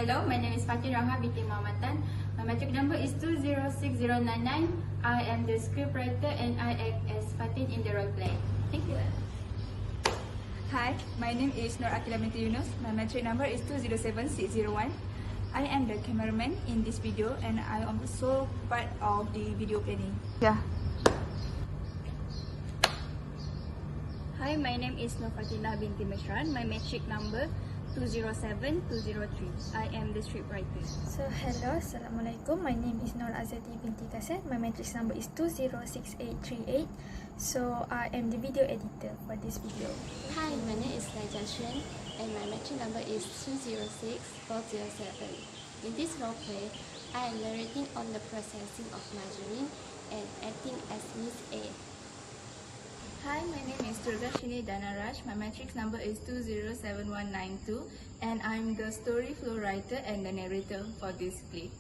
Hello, my name is Fatin Rahma binti Muhammadan. My matric number is 206099. I am the scriptwriter and I act as Fatin in the role play. Thank you. Hi, my name is Nur Akila binti Yunus. My matric number is 207601. I am the cameraman in this video and I am also part of the video planning. Hi, my name is Nur Fatina binti Mashran. My matric number 207203. I am the scriptwriter. So hello, Assalamualaikum. My name is Nur Azati binti Kasan. My matrix number is 206838. So I am the video editor for this video. Hi, my name is Laija Xuan and my matric number is 206407. In this roleplay, I am narrating on the processing of margarine and acting as Miss A. Hi, my name is Durgashini Danaraj. My matrix number is 207192 and I'm the story flow writer and the narrator for this play.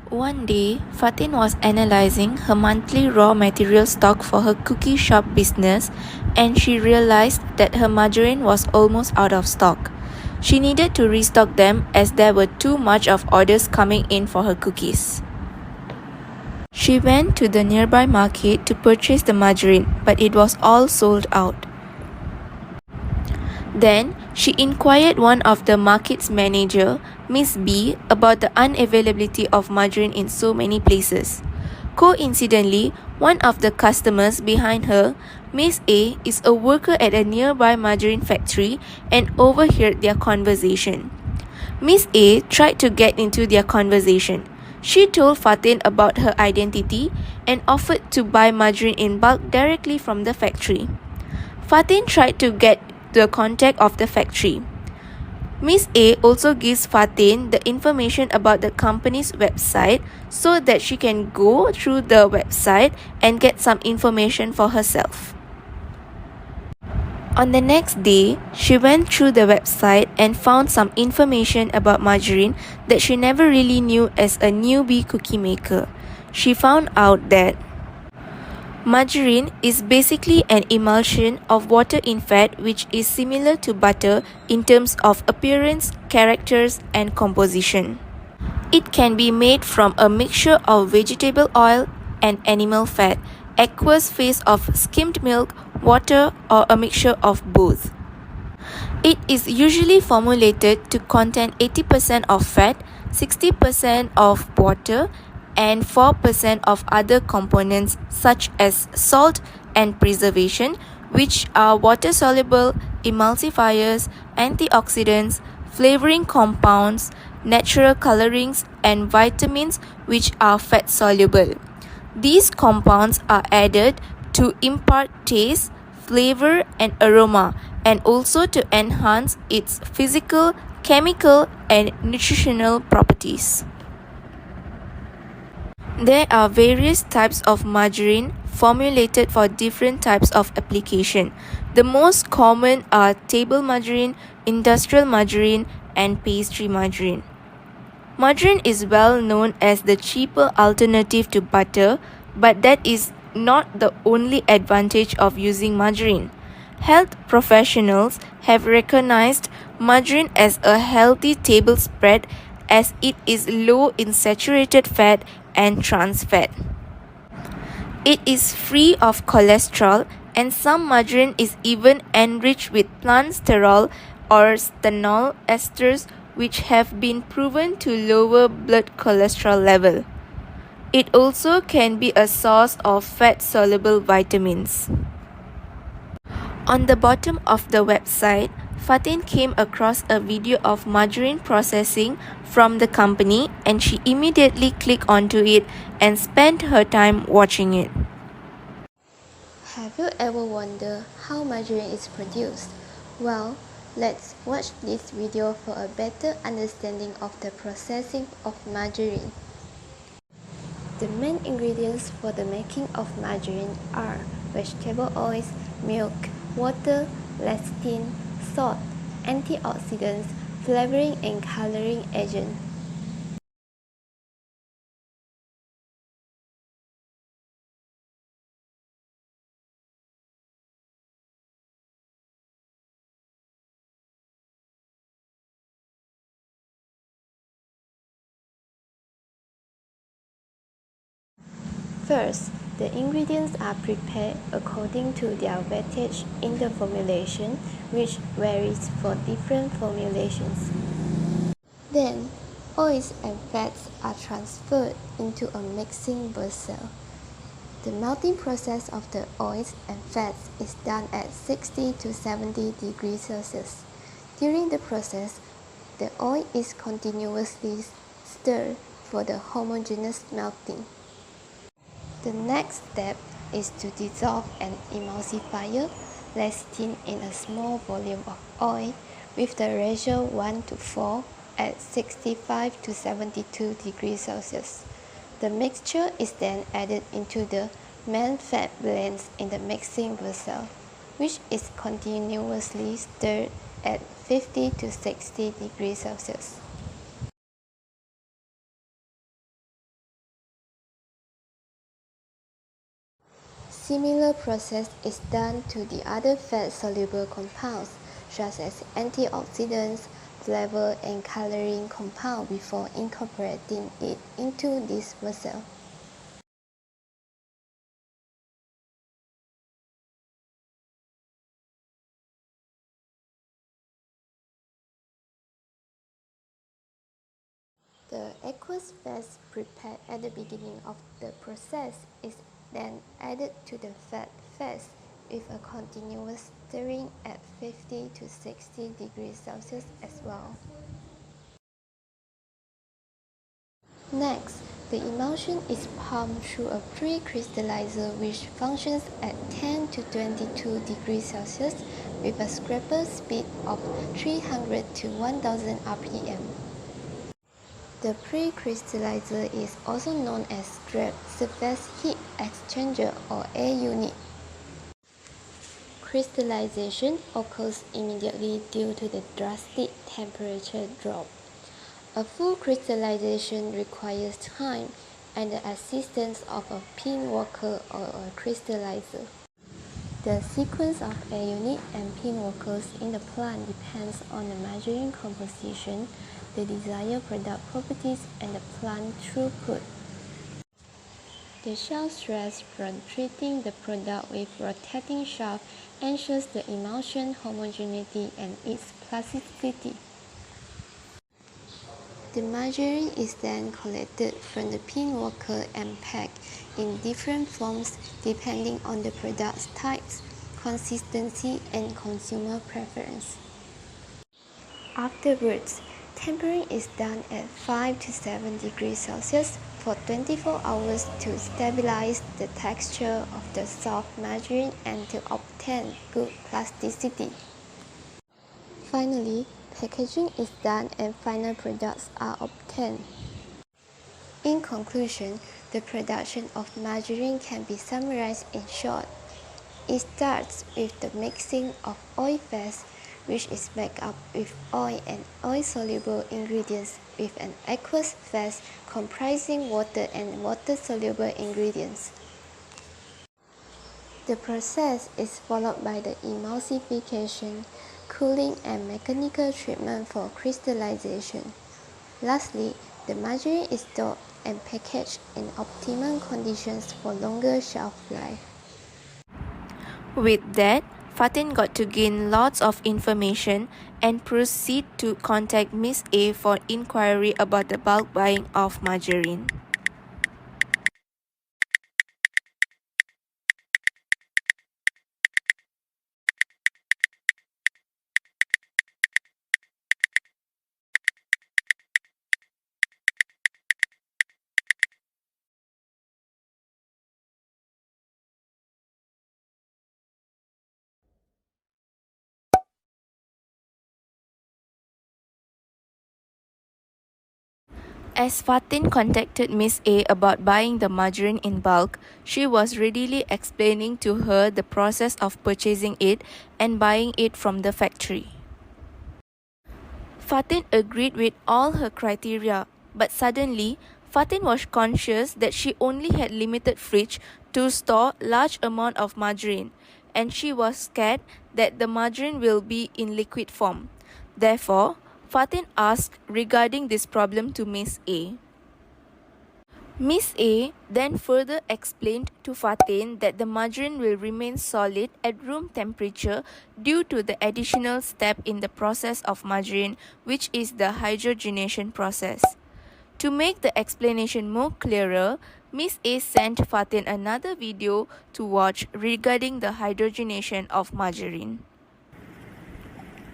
One day, Fatin was analysing her monthly raw material stock for her cookie shop business and she realised that her margarine was almost out of stock. She needed to restock them as there were too much of orders coming in for her cookies. She went to the nearby market to purchase the margarine, but it was all sold out. Then, she inquired one of the market's manager, Miss B, about the unavailability of margarine in so many places. Coincidentally, one of the customers behind her, Miss A, is a worker at a nearby margarine factory and overheard their conversation. Miss A tried to get into their conversation. She told Fatin about her identity and offered to buy margarine in bulk directly from the factory. Fatin tried to get the contact of the factory. Miss A also gives Fatin the information about the company's website so that she can go through the website and get some information for herself. On the next day, she went through the website and found some information about margarine that she never really knew as a newbie cookie maker. She found out that margarine is basically an emulsion of water in fat which is similar to butter in terms of appearance, characters, and composition. It can be made from a mixture of vegetable oil and animal fat, aqueous phase of skimmed milk, water, or a mixture of both. It is usually formulated to contain 80% of fat, 60% of water, and 4% of other components such as salt and preservation, which are water-soluble emulsifiers, antioxidants, flavoring compounds, natural colorings, and vitamins which are fat-soluble. These compounds are added to impart taste, flavor, and aroma, and also to enhance its physical, chemical, and nutritional properties. There are various types of margarine formulated for different types of application. The most common are table margarine, industrial margarine, and pastry margarine. Margarine is well known as the cheaper alternative to butter, but that is not the only advantage of using margarine. Health professionals have recognized margarine as a healthy table spread as it is low in saturated fat and trans fat. It is free of cholesterol and some margarine is even enriched with plant sterol or stenol esters which have been proven to lower blood cholesterol level. It also can be a source of fat-soluble vitamins. On the bottom of the website, Fatin came across a video of margarine processing from the company and she immediately clicked onto it and spent her time watching it. Have you ever wondered how margarine is produced? Well, let's watch this video for a better understanding of the processing of margarine. The main ingredients for the making of margarine are vegetable oils, milk, water, lecithin, salt, antioxidants, flavoring and coloring agent. First, the ingredients are prepared according to their weightage in the formulation, which varies for different formulations. Then, oils and fats are transferred into a mixing vessel. The melting process of the oils and fats is done at 60 to 70 degrees Celsius. During the process, the oil is continuously stirred for the homogeneous melting. The next step is to dissolve an emulsifier lecithin in a small volume of oil with the ratio 1 to 4 at 65 to 72 degrees Celsius. The mixture is then added into the main fat blends in the mixing vessel, which is continuously stirred at 50 to 60 degrees Celsius. Similar process is done to the other fat-soluble compounds, such as antioxidants, flavor, and coloring compound before incorporating it into this vessel. The aqueous phase prepared at the beginning of the process is then added to the fat phase with a continuous stirring at 50 to 60 degrees Celsius as well. Next, the emulsion is pumped through a pre-crystallizer which functions at 10 to 22 degrees Celsius with a scraper speed of 300 to 1000 rpm. The pre-crystallizer is also known as scrap surface heat exchanger or A unit. Crystallization occurs immediately due to the drastic temperature drop. A full crystallization requires time and the assistance of a pin worker or a crystallizer. The sequence of A unit and pin workers in the plant depends on the margarine composition, the desired product properties, and the plant throughput. The shaft stress from treating the product with rotating shaft ensures the emulsion homogeneity and its plasticity. The margarine is then collected from the pin worker and packed in different forms depending on the product's types, consistency, and consumer preference. Afterwards, tempering is done at 5 to 7 degrees Celsius for 24 hours to stabilize the texture of the soft margarine and to obtain good plasticity. Finally, packaging is done and final products are obtained. In conclusion, the production of margarine can be summarized in short. It starts with the mixing of oil phase, which is made up with oil and oil-soluble ingredients with an aqueous phase comprising water and water-soluble ingredients. The process is followed by the emulsification, cooling, and mechanical treatment for crystallization. Lastly, the margarine is stored and packaged in optimum conditions for longer shelf life. With that, Fatin got to gain lots of information and proceed to contact Miss A for inquiry about the bulk buying of margarine. As Fatin contacted Miss A about buying the margarine in bulk, she was readily explaining to her the process of purchasing it and buying it from the factory. Fatin agreed with all her criteria, but suddenly, Fatin was conscious that she only had limited fridge to store large amount of margarine, and she was scared that the margarine will be in liquid form. Therefore, Fatin asked regarding this problem to Miss A. Miss A then further explained to Fatin that the margarine will remain solid at room temperature due to the additional step in the process of margarine, which is the hydrogenation process. To make the explanation more clearer, Miss A sent Fatin another video to watch regarding the hydrogenation of margarine.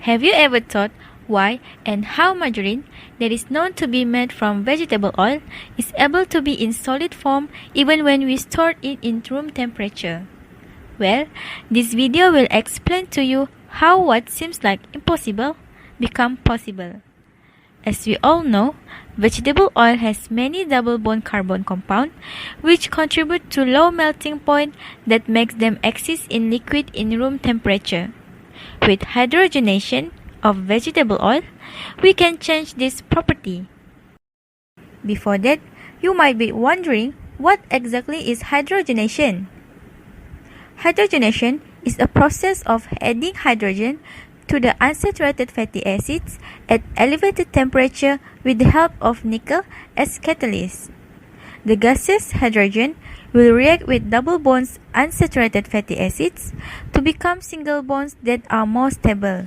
Have you ever thought why and how margarine, that is known to be made from vegetable oil, is able to be in solid form even when we store it in room temperature? Well, this video will explain to you how what seems like impossible become possible. As we all know, vegetable oil has many double bond carbon compounds which contribute to low melting point that makes them exist in liquid in room temperature. With hydrogenation of vegetable oil, we can change this property. Before that, you might be wondering what exactly is hydrogenation. Hydrogenation is a process of adding hydrogen to the unsaturated fatty acids at elevated temperature with the help of nickel as catalyst. The gaseous hydrogen will react with double bonds unsaturated fatty acids to become single bonds that are more stable.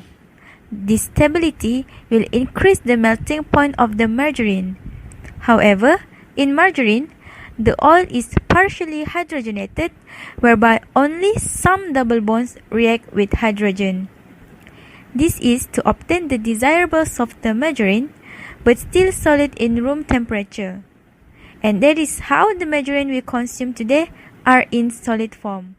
This stability will increase the melting point of the margarine. However, in margarine, the oil is partially hydrogenated, whereby only some double bonds react with hydrogen. This is to obtain the desirable softer margarine, but still solid in room temperature. And that is how the margarine we consume today are in solid form.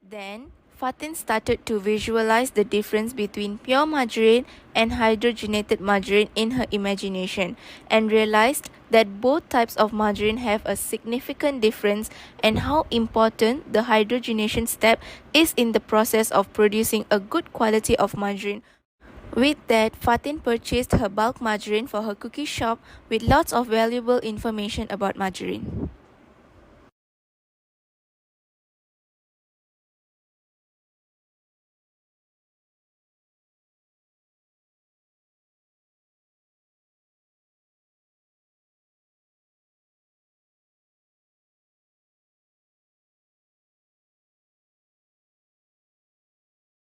Then, Fatin started to visualize the difference between pure margarine and hydrogenated margarine in her imagination and realized that both types of margarine have a significant difference and how important the hydrogenation step is in the process of producing a good quality of margarine. With that, Fatin purchased her bulk margarine for her cookie shop with lots of valuable information about margarine.